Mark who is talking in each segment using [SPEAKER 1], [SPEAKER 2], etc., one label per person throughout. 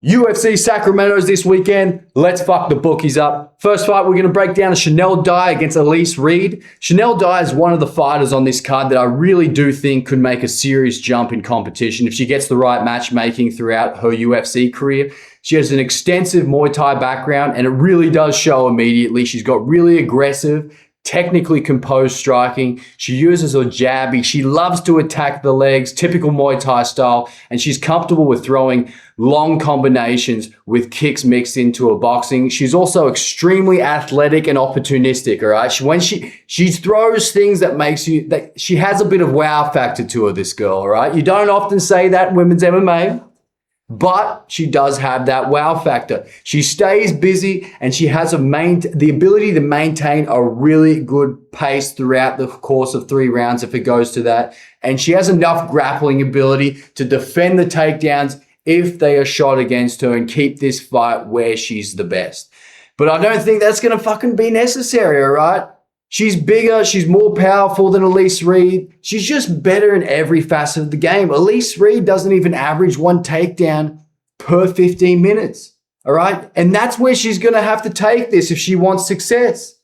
[SPEAKER 1] UFC Sacramento's this weekend. Let's fuck the bookies up. First fight, we're going to break down Chanel Dyer against Emmers Reed. Chanel Dyer is one of the fighters on this card that I really do think could make a serious jump in competition if she gets the right matchmaking throughout her UFC career. She has an extensive Muay Thai background, and it really does show immediately. She's got really aggressive, technically composed striking. She uses her jab. She loves to attack the legs, typical Muay Thai style, and she's comfortable with throwing long combinations with kicks mixed into her boxing. She's also extremely athletic and opportunistic, all right? When she throws things that makes you, that she has a bit of wow factor to her, this girl, all right? You don't often say that in women's MMA, but she does have that wow factor. She stays busy and she has the ability to maintain a really good pace throughout the course of 3 rounds if it goes to that. And she has enough grappling ability to defend the takedowns if they are shot against her and keep this fight where she's the best. But I don't think that's going to fucking be necessary, all right? She's bigger, she's more powerful than Emmers Reed. She's just better in every facet of the game. Emmers Reed doesn't even average 1 takedown per 15 minutes, all right? And that's where she's going to have to take this if she wants success.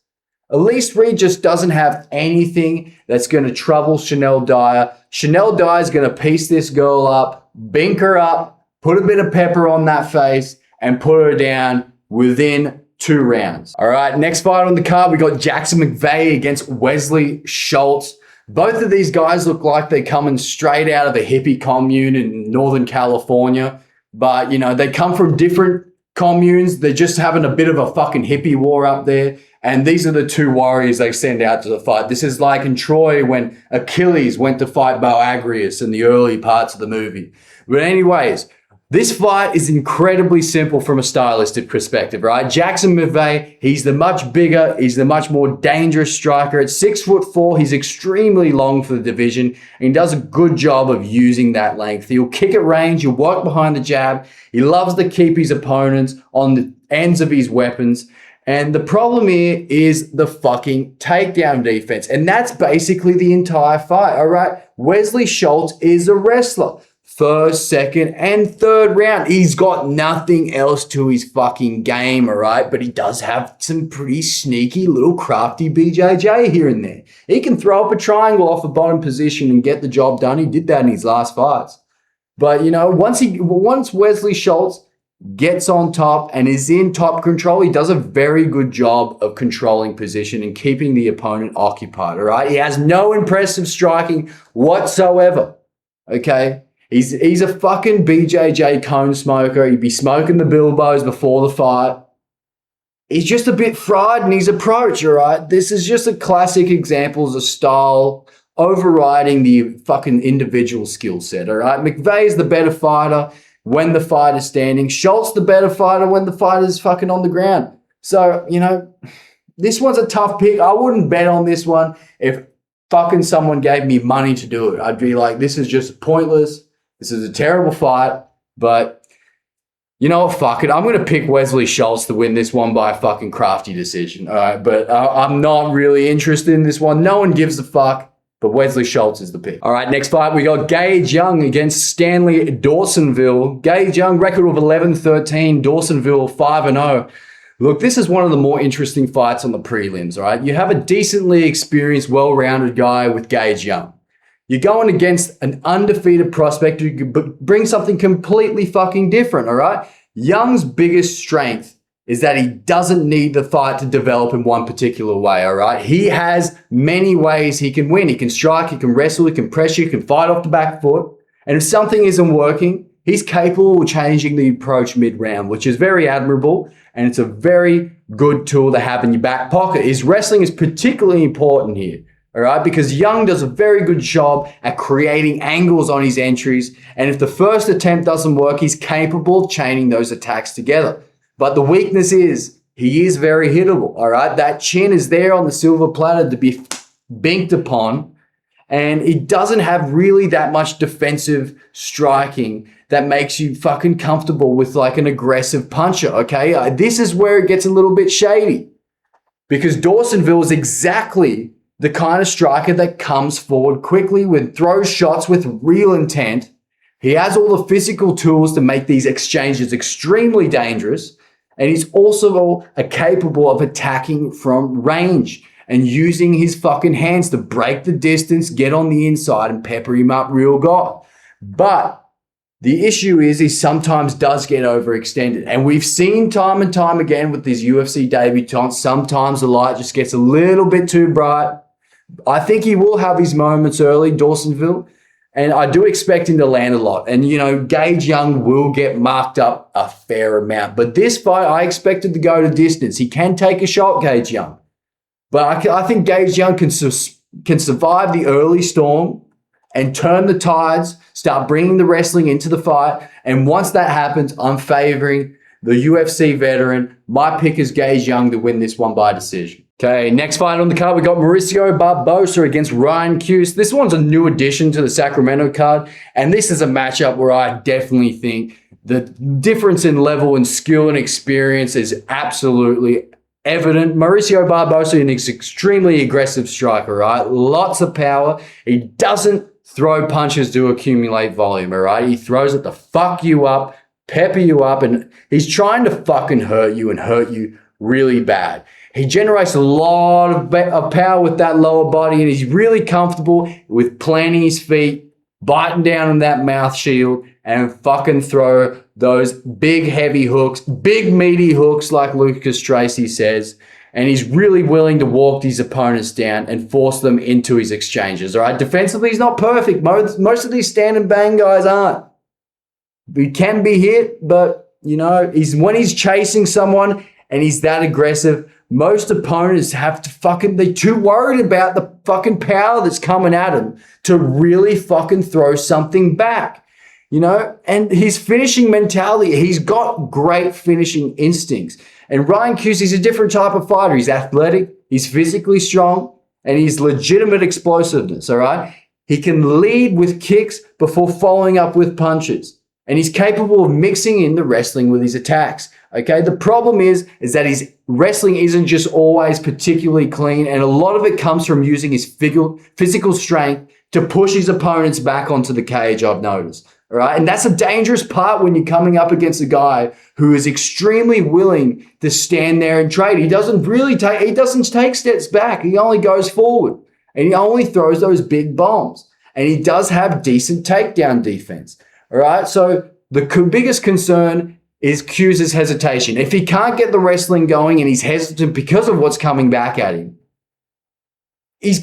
[SPEAKER 1] Emmers Reed just doesn't have anything that's going to trouble Chanel Dyer. Chanel Dyer is going to piece this girl up, bink her up, put a bit of pepper on that face, and put her down within 2 rounds. All right, next fight on the card, we got Chatman Vs against Wesley Shultz. Both of these guys look like they're coming straight out of a hippie commune in Northern California. But, you know, they come from different communes. They're just having a bit of a fucking hippie war up there. And these are the 2 warriors they send out to the fight. This is like in Troy when Achilles went to fight Boagrius in the early parts of the movie. But anyways, this fight is incredibly simple from a stylistic perspective, right? Chatman Vs, he's the much bigger, he's the much more dangerous striker. At 6'4", he's extremely long for the division, and he does a good job of using that length. He'll kick at range, he'll work behind the jab. He loves to keep his opponents on the ends of his weapons. And the problem here is the fucking takedown defense. And that's basically the entire fight, all right? Wesley Shultz is a wrestler. First, second, and third round. He's got nothing else to his fucking game, all right? But he does have some pretty sneaky little crafty BJJ here and there. He can throw up a triangle off a bottom position and get the job done. He did that in his last fights. But, you know, once Wesley Shultz gets on top and is in top control, he does a very good job of controlling position and keeping the opponent occupied, all right? He has no impressive striking whatsoever, okay? He's a fucking BJJ cone smoker. He'd be smoking the Bilbos before the fight. He's just a bit fried in his approach, all right? This is just a classic example of style overriding the fucking individual skill set, all right? McVey is the better fighter when the fight is standing. Schultz the better fighter when the fight is fucking on the ground. So, you know, this one's a tough pick. I wouldn't bet on this one if fucking someone gave me money to do it. I'd be like, this is just pointless. This is a terrible fight, but you know what? Fuck it. I'm going to pick Wesley Shultz to win this one by a fucking crafty decision. All right, but I'm not really interested in this one. No one gives a fuck, but Wesley Shultz is the pick. All right, next fight, we got Gage Young against Stanley Dorsainville. Gage Young, record of 11-13, Dorsainville 5-0. Look, this is one of the more interesting fights on the prelims, all right? You have a decently experienced, well-rounded guy with Gage Young. You're going against an undefeated prospect who could bring something completely fucking different, all right? Young's biggest strength is that he doesn't need the fight to develop in one particular way, all right? He has many ways he can win. He can strike, he can wrestle, he can pressure, he can fight off the back foot. And if something isn't working, he's capable of changing the approach mid-round, which is very admirable, and it's a very good tool to have in your back pocket. His wrestling is particularly important here. All right, because Young does a very good job at creating angles on his entries. And if the first attempt doesn't work, he's capable of chaining those attacks together. But the weakness is he is very hittable. All right, that chin is there on the silver platter to be binked upon. And he doesn't have really that much defensive striking that makes you fucking comfortable with like an aggressive puncher. Okay, this is where it gets a little bit shady because Dorsainville is exactly the kind of striker that comes forward quickly, throws shots with real intent. He has all the physical tools to make these exchanges extremely dangerous, and he's also capable of attacking from range and using his fucking hands to break the distance, get on the inside, and pepper him up real good. But the issue is he sometimes does get overextended. And we've seen time and time again with these UFC debutants, sometimes the light just gets a little bit too bright. I think he will have his moments early, Dorsainville, and I do expect him to land a lot. And, you know, Gage Young will get marked up a fair amount. But this fight, I expected to go to distance. He can take a shot, Gage Young. But I think Gage Young can survive the early storm and turn the tides, start bringing the wrestling into the fight. And once that happens, I'm favoring the UFC veteran. My pick is Gage Young to win this one by decision. Okay, next fight on the card, we got Mauricio Barbosa against Ryan Kuse. This one's a new addition to the Sacramento card, and this is a matchup where I definitely think the difference in level and skill and experience is absolutely evident. Mauricio Barbosa is an extremely aggressive striker, right? Lots of power. He doesn't throw punches to accumulate volume, all right? He throws it to fuck you up, pepper you up, and he's trying to fucking hurt you and hurt you really bad. He generates a lot of power with that lower body, and he's really comfortable with planting his feet, biting down on that mouth shield, and fucking throw those big, heavy hooks, big, meaty hooks like Lucas Tracy says. And he's really willing to walk these opponents down and force them into his exchanges, all right? Defensively, he's not perfect. Most of these stand and bang guys aren't. He can be hit, but, you know, when he's chasing someone and he's that aggressive, most opponents they're too worried about the fucking power that's coming at him to really fucking throw something back, you know? And his finishing mentality, he's got great finishing instincts. And Ryan Kuse, he's a different type of fighter. He's athletic, he's physically strong, and he's legitimate explosiveness, all right? He can lead with kicks before following up with punches. And he's capable of mixing in the wrestling with his attacks, okay? The problem is that his wrestling isn't just always particularly clean, and a lot of it comes from using his physical strength to push his opponents back onto the cage, I've noticed. All right. And that's a dangerous part when you're coming up against a guy who is extremely willing to stand there and trade. He doesn't take steps back. He only goes forward, and he only throws those big bombs, and he does have decent takedown defense. All right. So the biggest concern is Kuse's hesitation. If he can't get the wrestling going and he's hesitant because of what's coming back at him, he's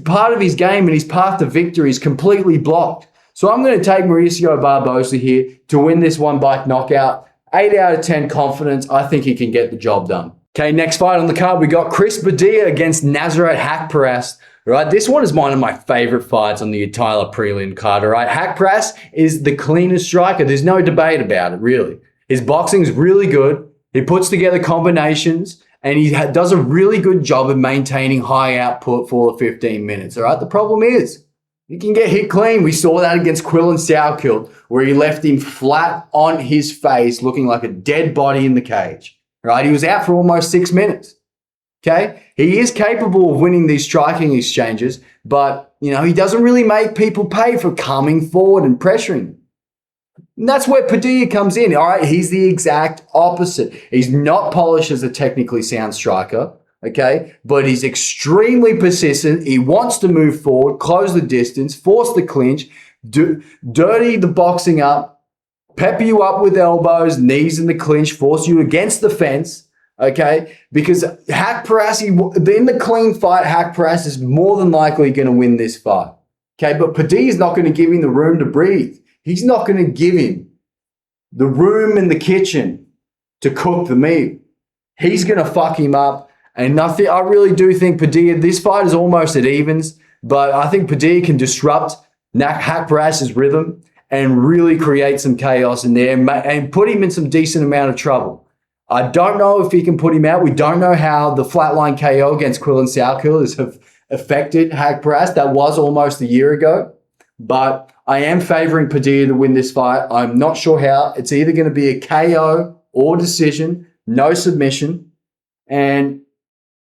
[SPEAKER 1] part of his game and his path to victory is completely blocked. So I'm going to take Mauricio Barbosa here to win this one by knockout. 8 out of 10 confidence. I think he can get the job done. Okay, next fight on the card, we got Chris Padilla against Nzchekuwu Haqparast. Right, this one is one of my favorite fights on the entire prelim card. All right, Haqparast is the cleanest striker. There's no debate about it, really. His boxing is really good. He puts together combinations, and he does a really good job of maintaining high output for the 15 minutes. All right, the problem is, he can get hit clean. We saw that against Quillan Sauerkind, where he left him flat on his face, looking like a dead body in the cage. Right? He was out for almost 6 minutes. Okay? He is capable of winning these striking exchanges, but, you know, he doesn't really make people pay for coming forward and pressuring. And that's where Padilla comes in. All right? He's the exact opposite. He's not polished as a technically sound striker. Okay, but he's extremely persistent. He wants to move forward, close the distance, force the clinch, dirty the boxing up, pepper you up with elbows, knees in the clinch, force you against the fence. Okay, because Haqparast, in the clean fight, Haqparast is more than likely going to win this fight. Okay, but Padilla's not going to give him the room to breathe. He's not going to give him the room in the kitchen to cook the meal. He's going to fuck him up. And I really do think Padilla, this fight is almost at evens, but I think Padilla can disrupt Haqparast's rhythm and really create some chaos in there and put him in some decent amount of trouble. I don't know if he can put him out. We don't know how the flatline KO against Quillan Sauerkind has affected Haqparast. That was almost a year ago, but I am favoring Padilla to win this fight. I'm not sure how. It's either going to be a KO or decision, no submission, and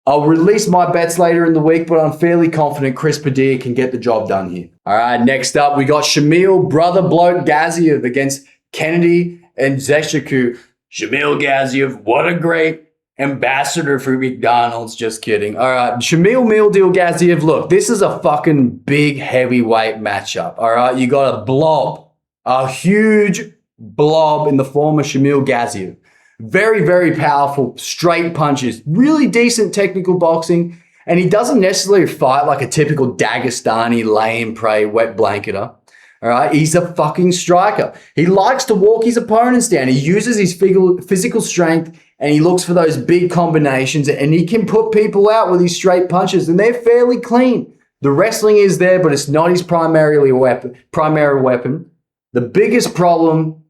[SPEAKER 1] I'll release my bets later in the week, but I'm fairly confident Chris Padilla can get the job done here. All right, next up, we got Shamil Brother Bloke Gaziev against Kennedy and Nzchekuwu. Shamil Gaziev, what a great ambassador for McDonald's. Just kidding. All right, Shamil Meal Deal Gaziev. Look, this is a fucking big heavyweight matchup. All right, you got a blob, a huge blob in the form of Shamil Gaziev. Very, very powerful, straight punches, really decent technical boxing, and he doesn't necessarily fight like a typical Dagestani lay and pray wet blanketer. All right, he's a fucking striker. He likes to walk his opponents down. He uses his physical strength and he looks for those big combinations, and he can put people out with his straight punches, and they're fairly clean. The wrestling is there, but it's not his primary weapon. The biggest problem,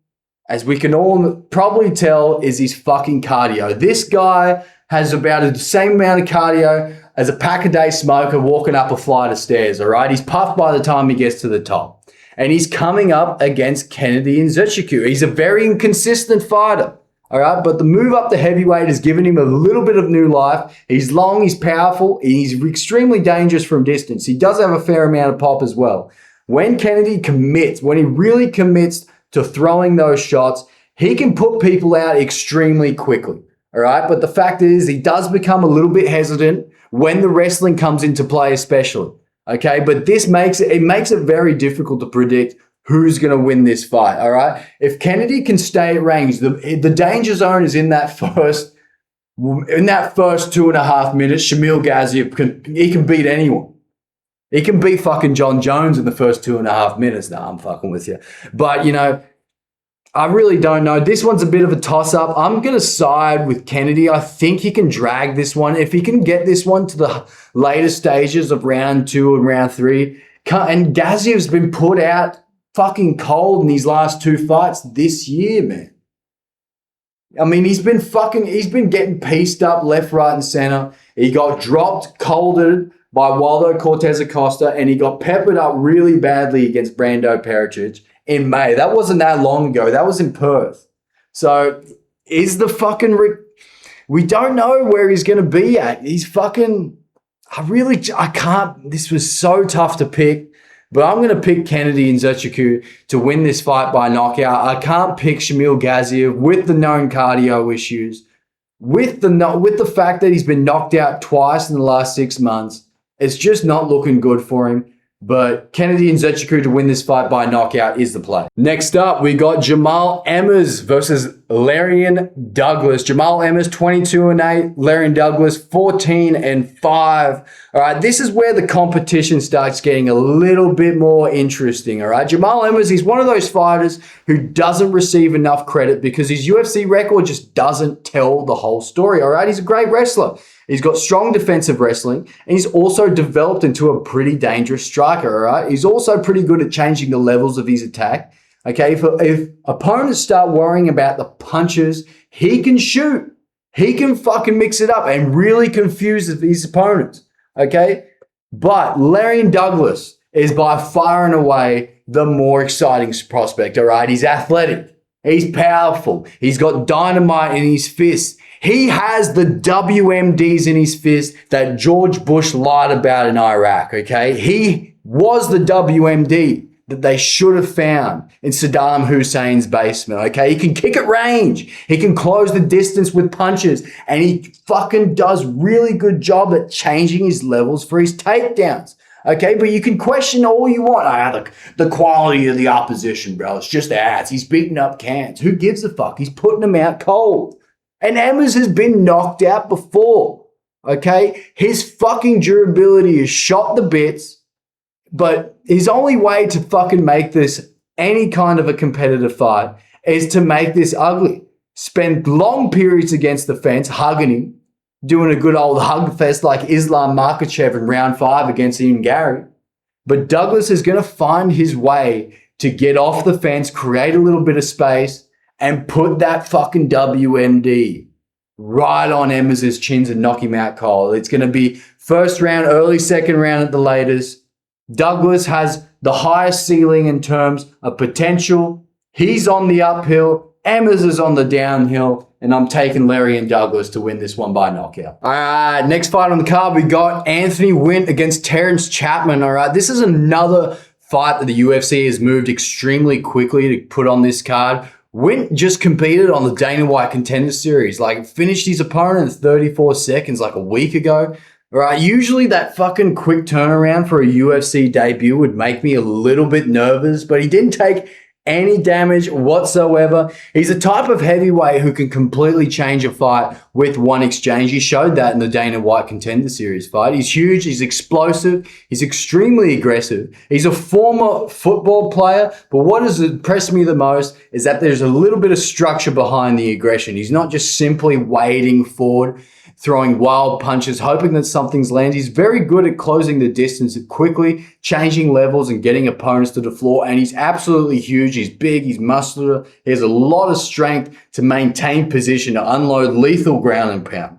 [SPEAKER 1] as we can all probably tell, is his fucking cardio. This guy has about the same amount of cardio as a pack-a-day smoker walking up a flight of stairs, all right? He's puffed by the time he gets to the top. And he's coming up against Kennedy and Nzchekuwu. He's a very inconsistent fighter, all right? But the move up to heavyweight has given him a little bit of new life. He's long, he's powerful, and he's extremely dangerous from distance. He does have a fair amount of pop as well. When Kennedy commits, when he really commits to throwing those shots, he can put people out extremely quickly, all right? But the fact is, he does become a little bit hesitant when the wrestling comes into play especially, okay? But this makes it very difficult to predict who's going to win this fight, all right? If Kennedy can stay at range, the danger zone is in that first 2.5 minutes. Shamil Gaziev can beat anyone. He can beat fucking John Jones in the first 2.5 minutes. Nah, I'm fucking with you. But, you know, I really don't know. This one's a bit of a toss-up. I'm going to side with Kennedy. I think he can drag this one. If he can get this one to the later stages of round 2 and round 3, and Gaziev's been put out fucking cold in these last 2 fights this year, man. I mean, he's been getting pieced up left, right, and center. He got dropped, colded by Waldo Cortez Acosta, and he got peppered up really badly against Brando Pericic in May. That wasn't that long ago. That was in Perth. So is the fucking... we don't know where he's going to be at. He's fucking... I can't... This was so tough to pick, but I'm going to pick Kennedy and Nzchekuwu to win this fight by knockout. I can't pick Shamil Gaziev with the known cardio issues, with the fact that he's been knocked out twice in the last 6 months. It's just not looking good for him. But Kennedy and Nzchekuwu to win this fight by knockout is the play. Next up, we got Jamal Emmers versus Larian Douglas. Jamal Emmers, 22-8. Larian Douglas, 14-5. All right, this is where the competition starts getting a little bit more interesting, all right? Jamal Emmers, he's one of those fighters who doesn't receive enough credit because his UFC record just doesn't tell the whole story, all right? He's a great wrestler. He's got strong defensive wrestling, and he's also developed into a pretty dangerous striker, all right? He's also pretty good at changing the levels of his attack, okay? If opponents start worrying about the punches, he can shoot. He can fucking mix it up and really confuse his opponents, okay? But Larian Douglas is by far and away the more exciting prospect, all right? He's athletic. He's powerful. He's got dynamite in his fists. He has the WMDs in his fist that George Bush lied about in Iraq, okay? He was the WMD that they should have found in Saddam Hussein's basement, okay? He can kick at range. He can close the distance with punches, and he fucking does really good job at changing his levels for his takedowns, okay? But you can question all you want. The quality of the opposition, bro. It's just ads. He's beating up cans. Who gives a fuck? He's putting them out cold. And Emmers has been knocked out before, okay? His fucking durability is shot to bits, but his only way to fucking make this any kind of a competitive fight is to make this ugly. Spend long periods against the fence, hugging him, doing a good old hug fest like Islam Makhachev in round 5 against Ian Gary. But Douglas is going to find his way to get off the fence, create a little bit of space, and put that fucking WMD right on Emmers' chins and knock him out cold. It's going to be first round, early second round at the latest. Douglas has the highest ceiling in terms of potential. He's on the uphill. Emmers is on the downhill. and I'm taking Larry and Douglas to win this one by knockout. All right, next fight on the card, we got Anthony Wint against Terrence Chapman. All right, this is another fight that the UFC has moved extremely quickly to put on this card. Wint just competed on the Dana White Contender Series, like finished his opponent in 34 seconds like a week ago. All right, usually that fucking quick turnaround for a UFC debut would make me a little bit nervous, but he didn't take any damage whatsoever. He's a type of heavyweight who can completely change a fight with one exchange. He showed that in the Dana White Contender Series fight. He's huge, he's explosive, he's extremely aggressive. He's a former football player, but what has impressed me the most is that there's a little bit of structure behind the aggression. He's not just simply wading forward, throwing wild punches, hoping that something's landed. He's very good at closing the distance quickly, changing levels and getting opponents to the floor. And he's absolutely huge. He's big, he's muscular. He has a lot of strength to maintain position, to unload lethal ground and pound.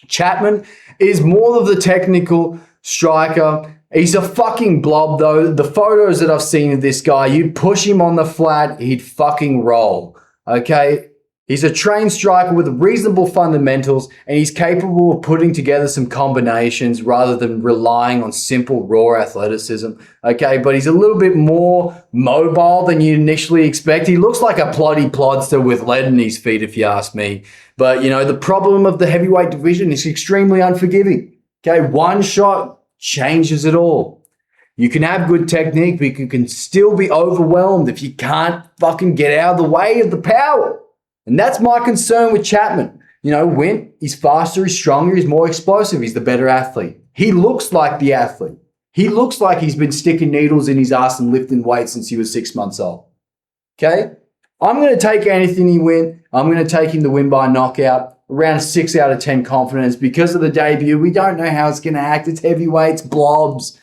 [SPEAKER 1] Chapman is more of the technical striker. He's a fucking blob though. The photos that I've seen of this guy, you push him on the flat, he'd fucking roll. Okay? He's a trained striker with reasonable fundamentals, and he's capable of putting together some combinations rather than relying on simple raw athleticism. Okay, but he's a little bit more mobile than you initially expect. He looks like a ploddy plodster with lead in his feet, if you ask me. But, you know, the problem of the heavyweight division is extremely unforgiving. Okay, one shot changes it all. You can have good technique, but you can still be overwhelmed if you can't fucking get out of the way of the power. And that's my concern with Chapman. You know, Wint, he's faster, he's stronger, he's more explosive, he's the better athlete. He looks like the athlete. He looks like he's been sticking needles in his ass and lifting weights since he was 6 months old. Okay? I'm going to take Anthony Wint. I'm going to take him to win by knockout. Around 6 out of 10 confidence. Because of the debut, we don't know how it's going to act. It's heavyweights, blobs.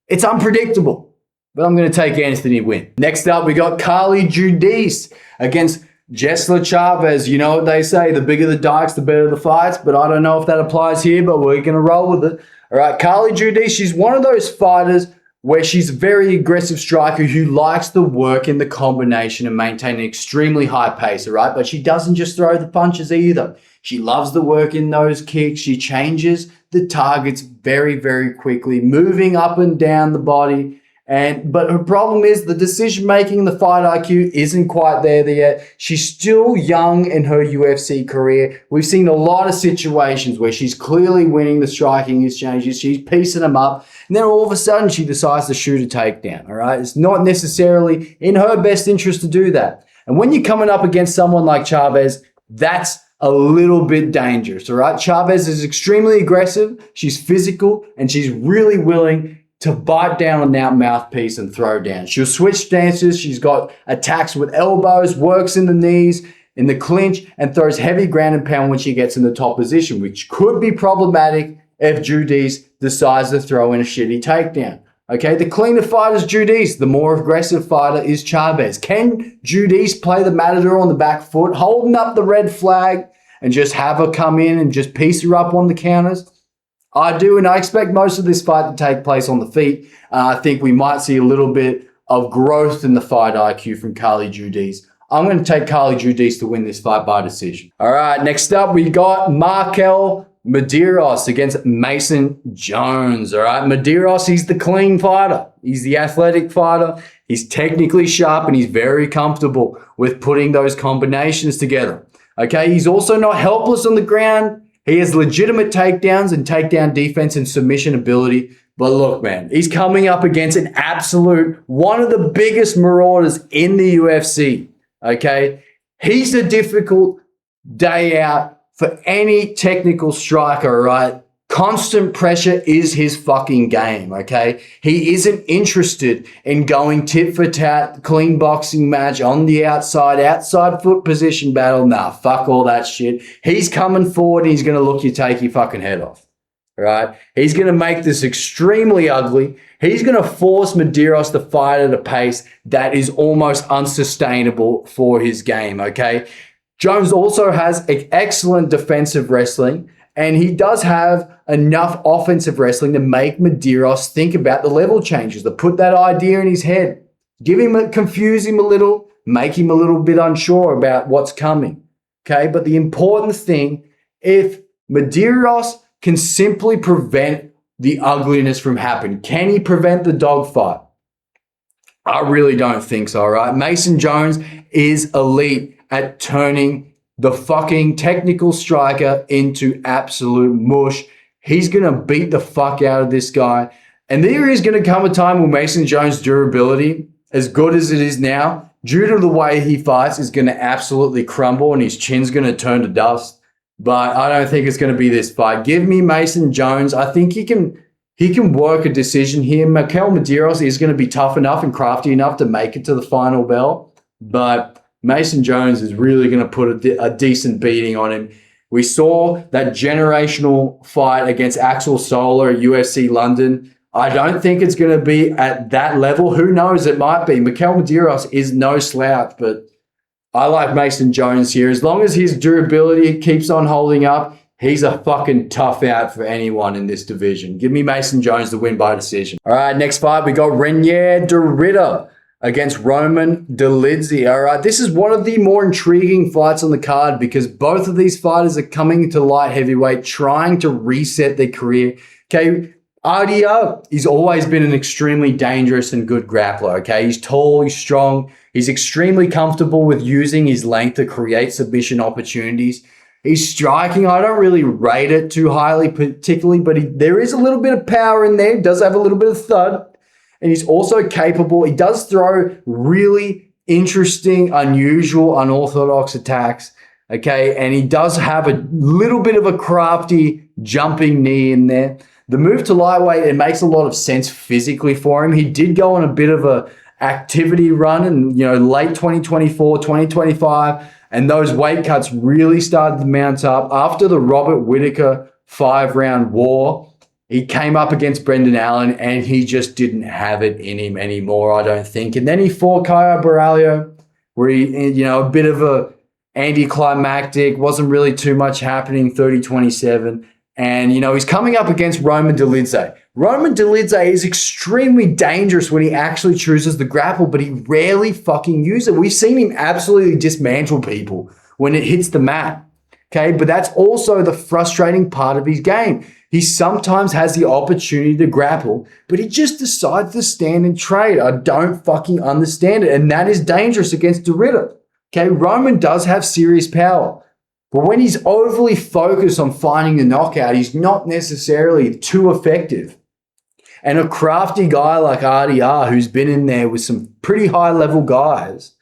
[SPEAKER 1] It's unpredictable. But I'm going to take Anthony Wint. Next up, we got Carly Judice against Jessler Chaves. You know what they say, the bigger the dikes, the better the fights, but I don't know if that applies here, but we're going to roll with it. All right, Carly Judice, she's one of those fighters where she's a very aggressive striker who likes the work in the combination and maintain an extremely high pace, all right? But she doesn't just throw the punches either. She loves the work in those kicks. She changes the targets very, very quickly, moving up and down the body. But her problem is the decision-making, the fight IQ isn't quite there yet. She's still young in her UFC career. We've seen a lot of situations where she's clearly winning the striking exchanges. She's piecing them up. And then all of a sudden, she decides to shoot a takedown, all right? It's not necessarily in her best interest to do that. And when you're coming up against someone like Chaves, that's a little bit dangerous, all right? Chaves is extremely aggressive. She's physical, and she's really willing to bite down on that mouthpiece and throw down. She'll switch stances. She's got attacks with elbows, works in the knees, in the clinch, and throws heavy ground and pound when she gets in the top position, which could be problematic if Judice decides to throw in a shitty takedown. Okay, the cleaner fighter is Judice. The more aggressive fighter is Chaves. Can Judice play the matador on the back foot, holding up the red flag, and just have her come in and just piece her up on the counters? I do, and I expect most of this fight to take place on the feet. I think we might see a little bit of growth in the fight IQ from Carly Judice. I'm going to take Carly Judice to win this fight by decision. All right, next up, we got Markel Mederos against Mason Jones. All right, Mederos, he's the clean fighter. He's the athletic fighter. He's technically sharp, and he's very comfortable with putting those combinations together. Okay, he's also not helpless on the ground. He has legitimate takedowns and takedown defense and submission ability. But look, man, he's coming up against an absolute, one of the biggest marauders in the UFC, okay? He's a difficult day out for any technical striker, right? Constant pressure is his fucking game, okay? He isn't interested in going tit for tat, clean boxing match on the outside foot position battle. Nah, fuck all that shit. He's coming forward and he's going to look you take your fucking head off, all right? He's going to make this extremely ugly. He's going to force Mederos to fight at a pace that is almost unsustainable for his game, okay? Jones also has excellent defensive wrestling, and he does have enough offensive wrestling to make Mederos think about the level changes, to put that idea in his head. Confuse him a little, make him a little bit unsure about what's coming. okay? But the important thing, if Mederos can simply prevent the ugliness from happening, can he prevent the dogfight? I really don't think so, all right? Mason Jones is elite at turning the fucking technical striker into absolute mush. He's going to beat the fuck out of this guy. And there is going to come a time when Mason Jones' durability, as good as it is now, due to the way he fights, is going to absolutely crumble and his chin's going to turn to dust. But I don't think it's going to be this fight. Give me Mason Jones. I think he can work a decision here. Mikel Mederos is going to be tough enough and crafty enough to make it to the final bell. But Mason Jones is really going to put a decent beating on him. We saw that generational fight against Axel Soler at UFC London. I don't think it's going to be at that level. Who knows? It might be. Mikel Mederos is no slouch, but I like Mason Jones here. As long as his durability keeps on holding up, he's a fucking tough out for anyone in this division. Give me Mason Jones to win by decision. All right, next fight, we got Reinier de Ridder against Roman Dolidze. All right, this is one of the more intriguing fights on the card because both of these fighters are coming to light heavyweight, trying to reset their career. Okay, RDR, he's always been an extremely dangerous and good grappler, okay? He's tall, he's strong, he's extremely comfortable with using his length to create submission opportunities. He's striking, I don't really rate it too highly particularly, but there is a little bit of power in there. He does have a little bit of thud. And he's also capable. He does throw really interesting, unusual, unorthodox attacks, okay? And he does have a little bit of a crafty jumping knee in there. The move to lightweight, it makes a lot of sense physically for him. He did go on a bit of a activity run in, late 2024, 2025, and those weight cuts really started to mount up. After the Robert Whittaker 5-round war, he came up against Brendan Allen, and he just didn't have it in him anymore, I don't think. And then he fought Caio Borralho, where he, a bit of a anticlimactic, wasn't really too much happening, 30-27. And, he's coming up against Roman Dolidze. Roman Dolidze is extremely dangerous when he actually chooses the grapple, but he rarely fucking uses it. We've seen him absolutely dismantle people when it hits the mat. Okay, but that's also the frustrating part of his game. He sometimes has the opportunity to grapple, but he just decides to stand and trade. I don't fucking understand it. And that is dangerous against de Ridder. Okay, Roman does have serious power. But when he's overly focused on finding the knockout, he's not necessarily too effective. And a crafty guy like RDR, who's been in there with some pretty high-level guys,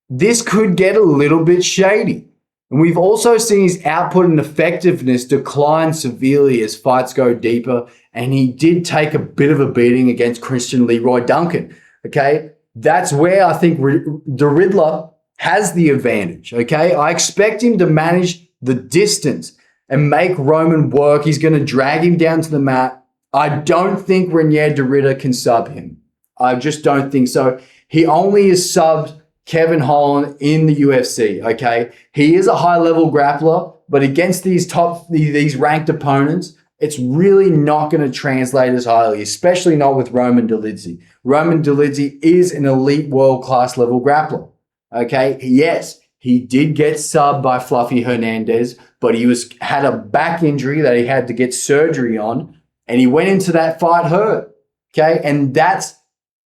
[SPEAKER 1] this could get a little bit shady. And we've also seen his output and effectiveness decline severely as fights go deeper. And he did take a bit of a beating against Christian Leroy Duncan. Okay, that's where I think de Ridder has the advantage, okay? I expect him to manage the distance and make Roman work. He's going to drag him down to the mat. I don't think Reinier de Ridder can sub him. I just don't think so. He only is subbed Kevin Holland in the UFC, okay? He is a high-level grappler, but against these ranked opponents, it's really not going to translate as highly, especially not with Roman Dolidze. Roman Dolidze is an elite world-class level grappler. Okay, yes, he did get subbed by Fluffy Hernandez, but he had a back injury that he had to get surgery on, and he went into that fight hurt. Okay, and that's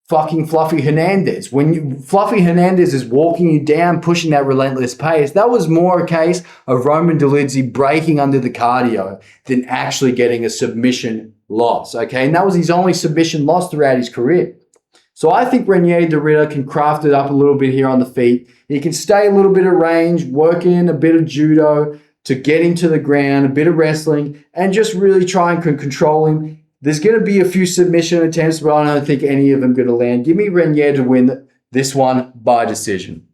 [SPEAKER 1] fucking Fluffy Hernandez. When Fluffy Hernandez is walking you down, pushing that relentless pace, that was more a case of Roman Dolidze breaking under the cardio than actually getting a submission loss. Okay, and that was his only submission loss throughout his career. So I think Reinier de Ridder can craft it up a little bit here on the feet. He can stay a little bit of range, work in a bit of judo to get him to the ground, a bit of wrestling, and just really try and control him. There's going to be a few submission attempts, but I don't think any of them are going to land. Give me Reinier to win this one by decision.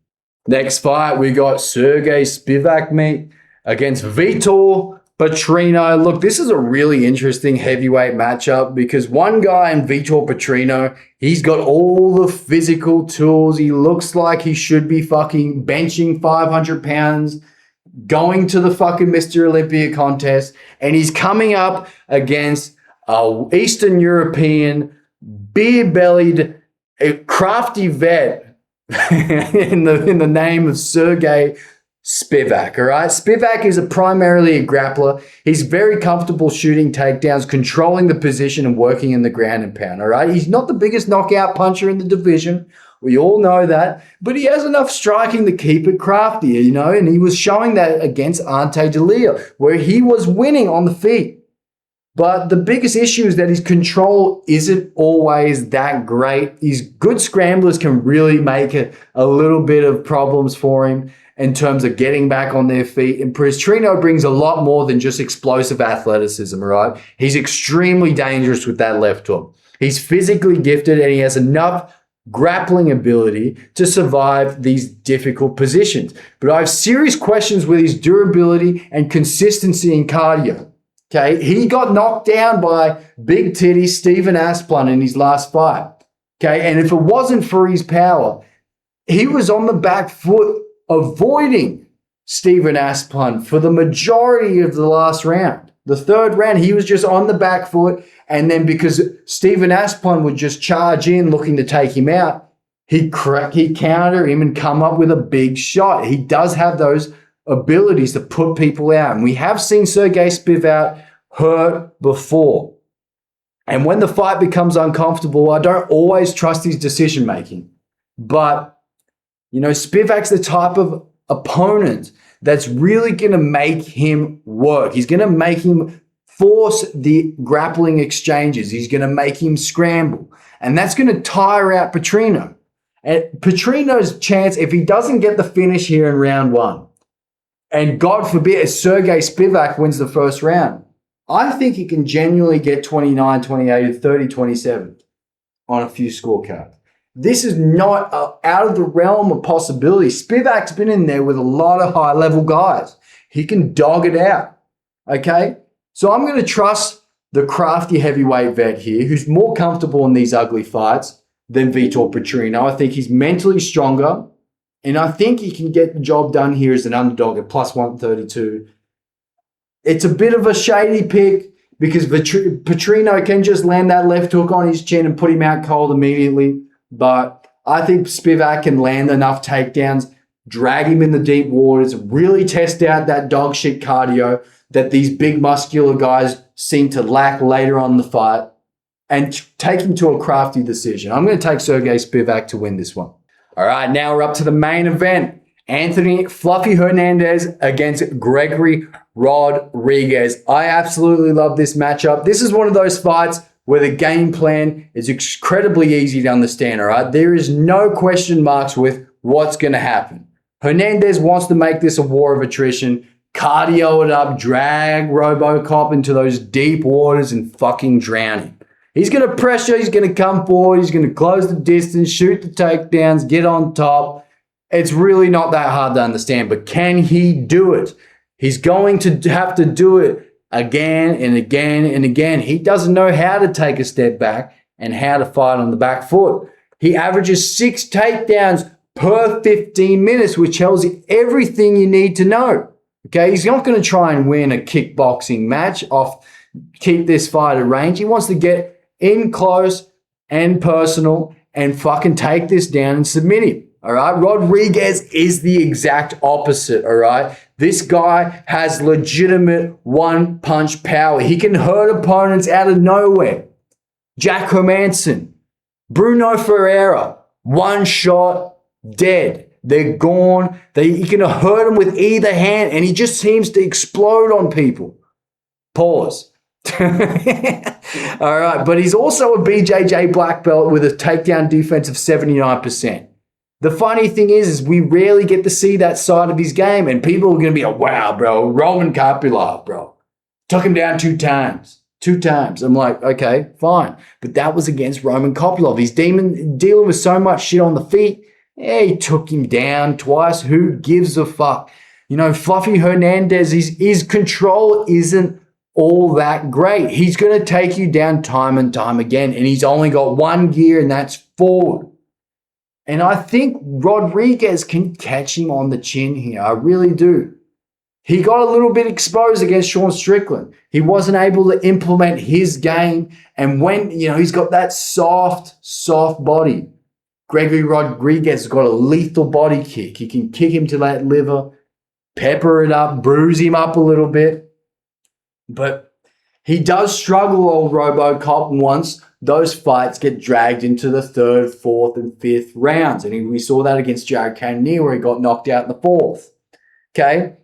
[SPEAKER 1] Next fight, we got Sergey Spivac against Vitor Petrino. Look, this is a really interesting heavyweight matchup because one guy in Vitor Petrino, he's got all the physical tools. He looks like he should be fucking benching 500 pounds, going to the fucking Mr. Olympia contest, and he's coming up against an Eastern European, beer-bellied, crafty vet in the name of Sergey Spivac, all right? Spivac is primarily a grappler. He's very comfortable shooting takedowns, controlling the position and working in the ground and pound, all right? He's not the biggest knockout puncher in the division. We all know that. But he has enough striking to keep it crafty, you know? And he was showing that against Ante Delija, where he was winning on the feet. But the biggest issue is that his control isn't always that great. These good scramblers can really make a little bit of problems for him in terms of getting back on their feet. And Petrino brings a lot more than just explosive athleticism, right? He's extremely dangerous with that left hook. He's physically gifted and he has enough grappling ability to survive these difficult positions. But I have serious questions with his durability and consistency in cardio. Okay, he got knocked down by big titty Steven Asplan in his last fight. Okay, and if it wasn't for his power, he was on the back foot avoiding Steven Asplan for the majority of the last round. The third round, he was just on the back foot, and then because Steven Asplan would just charge in looking to take him out, he'd counter him and come up with a big shot. He does have those abilities to put people out, and we have seen Sergey Spivac hurt before. And when the fight becomes uncomfortable, I don't always trust his decision-making. But you know, Spivac's the type of opponent that's really going to make him work. He's going to make him force the grappling exchanges. He's going to make him scramble. And that's going to tire out Petrino. And Petrino's chance, if he doesn't get the finish here in round one, and God forbid Sergey Spivac wins the first round, I think he can genuinely get 29, 28, 30, 27 on a few scorecards. This is not out of the realm of possibility. Spivac's been in there with a lot of high-level guys. He can dog it out, okay? So I'm going to trust the crafty heavyweight vet here who's more comfortable in these ugly fights than Vitor Petrino. I think he's mentally stronger, and I think he can get the job done here as an underdog at plus 132. It's a bit of a shady pick because Petrino can just land that left hook on his chin and put him out cold immediately. But I think Spivac can land enough takedowns, drag him in the deep waters, really test out that dog shit cardio that these big muscular guys seem to lack later on in the fight, and take him to a crafty decision. I'm going to take Sergey Spivac to win this one. All right, now we're up to the main event. Anthony Fluffy Hernandez against Gregory Rodrigues. I absolutely love this matchup. This is one of those fights where the game plan is incredibly easy to understand, all right? There is no question marks with what's going to happen. Hernandez wants to make this a war of attrition, cardio it up, drag RoboCop into those deep waters and fucking drown him. He's going to pressure, he's going to come forward, he's going to close the distance, shoot the takedowns, get on top. It's really not that hard to understand, but can he do it? He's going to have to do it again and again and again. He doesn't know how to take a step back and how to fight on the back foot. He averages 6 takedowns per 15 minutes, which tells you everything you need to know. Okay, he's not going to try and win a kickboxing match keep this fight at range. He wants to get in close and personal and fucking take this down and submit him. All right, Rodrigues is the exact opposite. All right, this guy has legitimate one-punch power. He can hurt opponents out of nowhere. Jack Hermanson, Bruno Ferreira, one shot, dead. They're gone. He can hurt them with either hand, and he just seems to explode on people. Pause. All right, but he's also a BJJ black belt with a takedown defense of 79%. The funny thing is we rarely get to see that side of his game, and people are going to be like, wow, bro, Roman Kopylov, bro. Took him down 2 times. 2 times. I'm like, okay, fine. But that was against Roman Kopylov. He's dealing with so much shit on the feet. Yeah, he took him down twice. Who gives a fuck? You know, Fluffy Hernandez, his control isn't all that great. He's going to take you down time and time again, and he's only got one gear, and that's forward. And I think Rodrigues can catch him on the chin here. I really do. He got a little bit exposed against Sean Strickland. He wasn't able to implement his game. And when, he's got that soft body. Gregory Rodrigues has got a lethal body kick. He can kick him to that liver, pepper it up, bruise him up a little bit. But he does struggle, old RoboCop, once those fights get dragged into the 3rd, 4th, and 5th rounds. And we saw that against Jared Cannonier where he got knocked out in the 4th. Okay?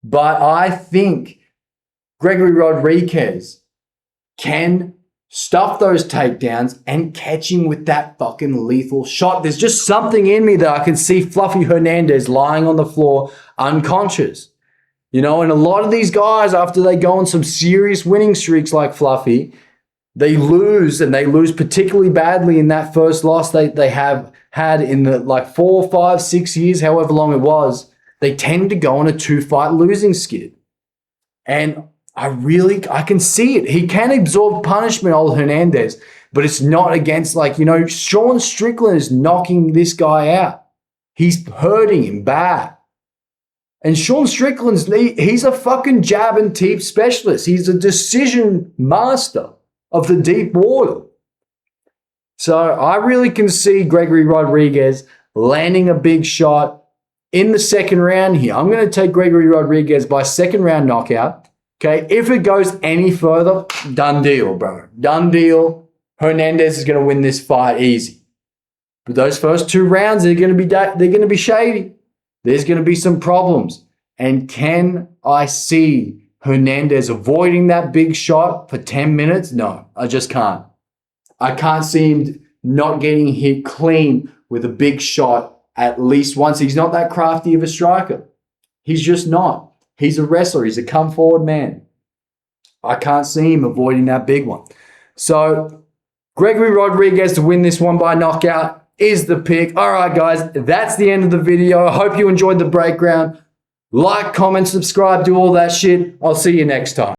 [SPEAKER 1] But I think Gregory Rodrigues can stuff those takedowns and catch him with that fucking lethal shot. There's just something in me that I can see Fluffy Hernandez lying on the floor unconscious. You know, and a lot of these guys, after they go on some serious winning streaks like Fluffy, they lose, and they lose particularly badly in that first loss they have had in the like 4, 5, 6 years, however long it was. They tend to go on a 2-fight losing skid. And I can see it. He can absorb punishment, old Hernandez, but it's not against, like, you know, Sean Strickland is knocking this guy out. He's hurting him bad. And Sean Strickland's, he's a fucking jab and teep specialist. He's a decision master of the deep water. So I really can see Gregory Rodrigues landing a big shot in the 2nd round here. I'm going to take Gregory Rodrigues by 2nd round knockout. Okay, if it goes any further, done deal, bro. Done deal. Hernandez is going to win this fight easy. But those first 2 rounds, they're going to be shady. There's going to be some problems. And can I see Hernandez avoiding that big shot for 10 minutes? No, I just can't. I can't see him not getting hit clean with a big shot at least once. He's not that crafty of a striker. He's just not. He's a wrestler. He's a come-forward man. I can't see him avoiding that big one. So, Gregory Rodrigues to win this one by knockout is the pick. All right, guys, that's the end of the video. I hope you enjoyed the breakdown. Like, comment, subscribe, do all that shit. I'll see you next time.